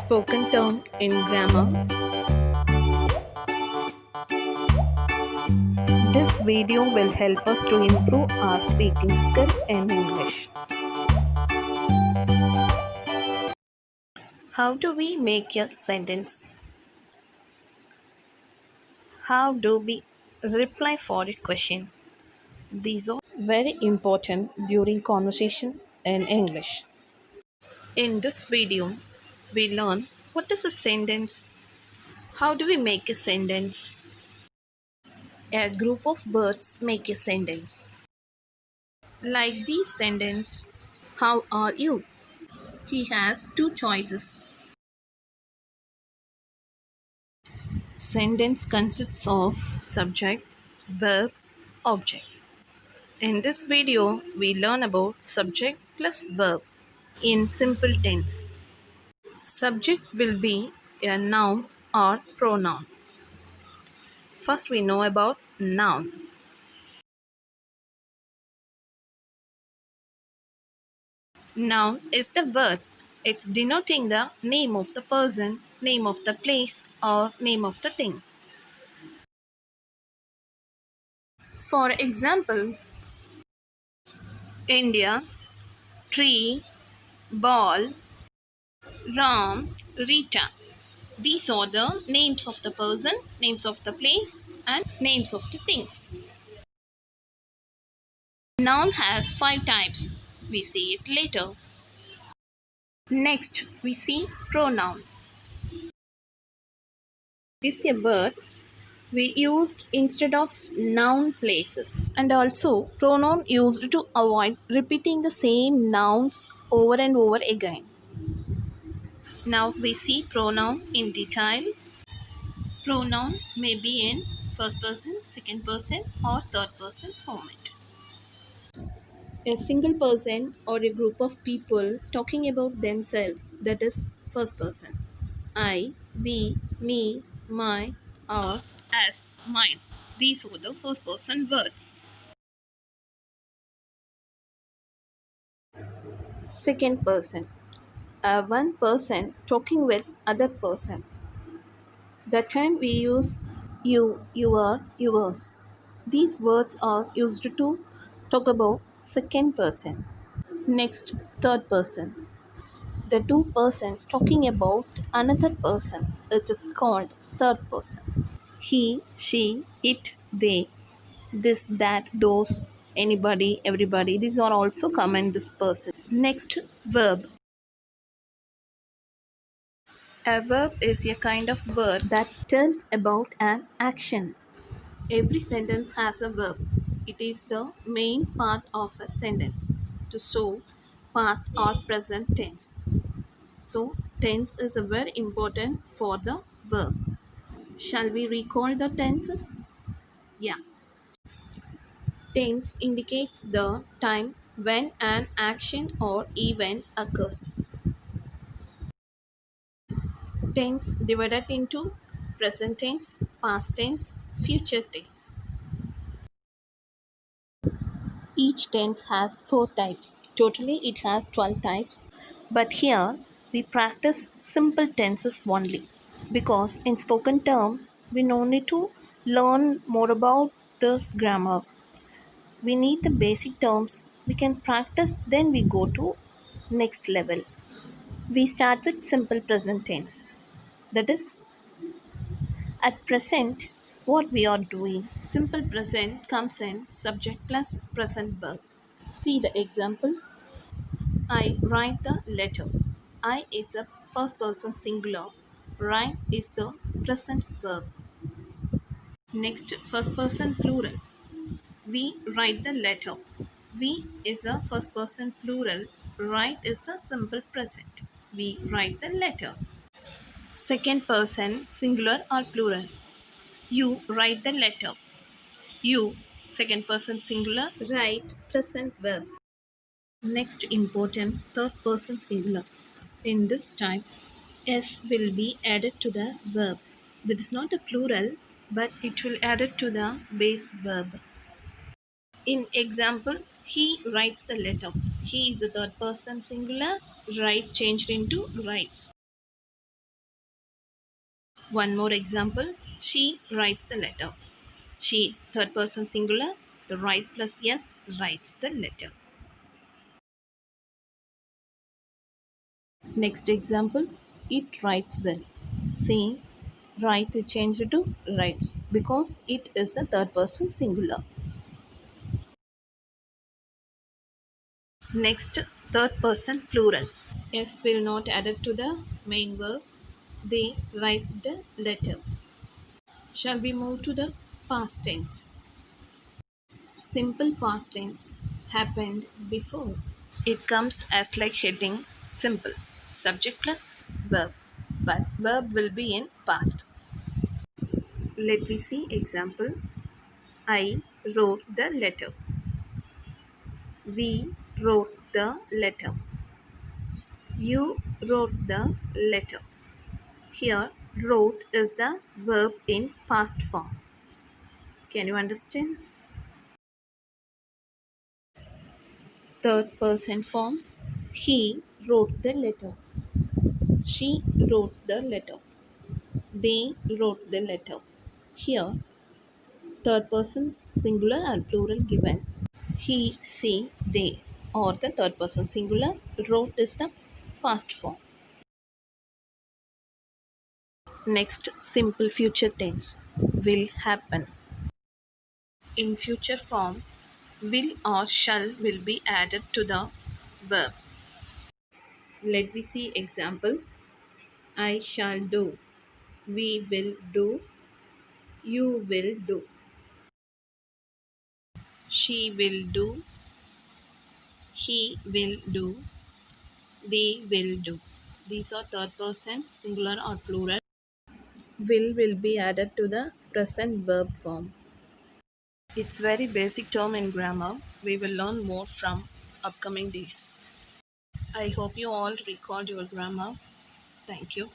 Spoken term in grammar. This video will help us to improve our speaking skill in English. How do we make a sentence? How do we reply for a question? These are very important during conversation in English. In this video, we learn what is a sentence, how do we make a sentence, a group of words make a sentence. Like this sentence, how are you? He has two choices. Sentence consists of subject, verb, object. In this video, we learn about subject plus verb in simple tense. Subject will be a noun or pronoun. First, we know about noun. Noun is the word. It's denoting the name of the person, name of the place, or name of the thing. For example, India, tree, ball, Ram, Rita. These are the names of the person, names of the place, and names of the things. Noun has five types. We see it later. Next, we see pronoun. This is a word we used instead of noun places, and also pronoun used to avoid repeating the same nouns over and over again. Now we see pronoun in detail. Pronoun may be in first person, second person, or third person format. A single person or a group of people talking about themselves, that is first person. I, we, me, my, ours, as, mine. These are the first person words. Second person. One person talking with other person. That time we use you, your, yours. These words are used to talk about second person. Next, third person. The two persons talking about another person. It is called third person. He, she, it, they, this, that, those, anybody, everybody. These are also come in this person. Next, verb. A verb is a kind of word that tells about an action. Every sentence has a verb. It is the main part of a sentence to show past or present tense. So, tense is a very important for the verb. Shall we recall the tenses? Yeah. Tense indicates the time when an action or event occurs. Tense divided into present tense, past tense, future tense. Each tense has 4 types. Totally, it has 12 types. But here, we practice simple tenses only. Because in spoken term, we no need to learn more about this grammar. We need the basic terms. We can practice, then we go to next level. We start with simple present tense. That is, at present, what we are doing. Simple present comes in subject plus present verb. See the example. I write the letter. I is a first person singular. Write is the present verb. Next, first person plural. We write the letter. We is a first person plural. Write is the simple present. We write the letter. Second person singular or plural. You write the letter. You, second person singular, write present verb. Next important third person singular. In this type, S will be added to the verb. That is not a plural, but it will add it to the base verb. In example, he writes the letter. He is a third person singular. Write changed into writes. One more example. She writes the letter. She, third person singular. The write plus yes writes the letter. Next example. It writes well. See, write is changed to writes because it is a third person singular. Next, third person plural. S will not added to the main verb. They write the letter. Shall we move to the past tense? Simple past tense happened before. It comes as like heading simple. Subject plus verb. But verb will be in past. Let me see example. I wrote the letter. We wrote the letter. You wrote the letter. Here, wrote is the verb in past form. Can you understand? Third person form. He wrote the letter. She wrote the letter. They wrote the letter. Here, third person singular and plural given. He, she, they, or the third person singular. Wrote is the past form. Next, simple future tense. Will happen. In future form, will or shall will be added to the verb. Let me see example. I shall do. We will do. You will do. She will do. He will do. They will do. These are third person, singular or plural. Will be added to the present verb form. It's very basic term in grammar. We will learn more from upcoming days. I hope you all record your grammar. Thank you.